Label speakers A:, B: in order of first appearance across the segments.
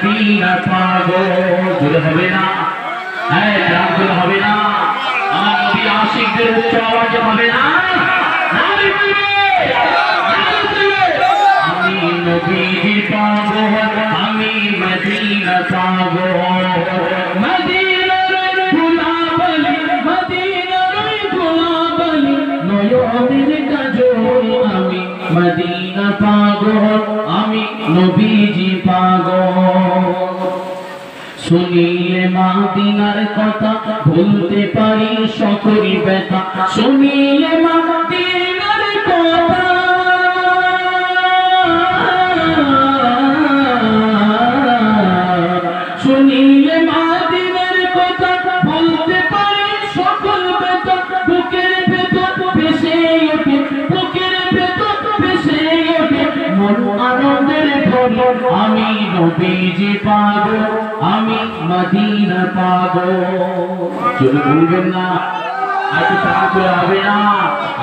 A: Medina পাগল। জোরে হবে না? হ্যাঁ, রাগ করে হবে না? আমার নবী আশিকদের উচ্চ আওয়াজে হবে না? আমি নবীজি পাগল, আমি মদিনা পাগল। মদিনার গোলাপলি, মদিনার গোলাপলি, নয়নের কাজল। আমি মদিনা পাগল, আমি নবীজি পাগল। শুনিলে মদিনার কথা ভুলতে পারি সকল ব্যথা। শুনিলে মদিনার কথা, শুনিলে মদিনার কথা ভুলতে পারি সকল ব্যথা। বুকের ভেতর ভেসে ওঠে, বুকের ভেতর ভেসে ওঠে মন আনন্দের ভরে। আমি নবীজি পাগল, আমি মদিনা পাগল। যদি বলবেন না আজ তাহলে হবে না।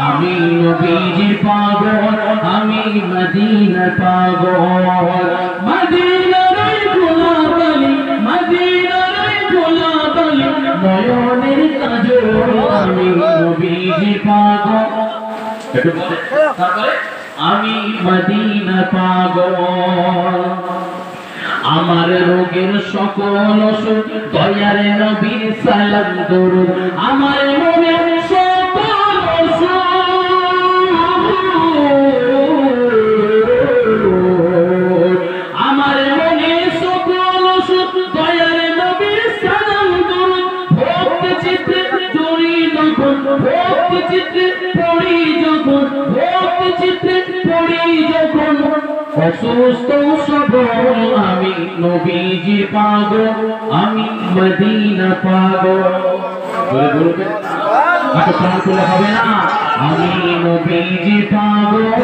A: আমি নবীজি পাগল, আমি মদিনা পাগল। মদিনার গোলাপলি, মদিনার গোলাপলি, নয়নের কাজল। আমি নবীজি পাগল, আমি মদিনা পাগল। আমার রোগের সকল ওষুধ দয়ার নবীর সালাম দরুদ। আমার মনের সকল ওষুধ, আমার মনের সকল ওষুধ দয়ার নবীর সালাম দরুদ। ভক্তি চিত্তে পড়ি যখন, ভক্তি চিত্তে পড়ি যখন, ভক্তি চিত্তে পড়ি যখন অসুস্থ সবল। আমি নবীজি পাগল, আমি মদিনা পাগল। বলবেন হবে না? আমি নবীজি পাগল,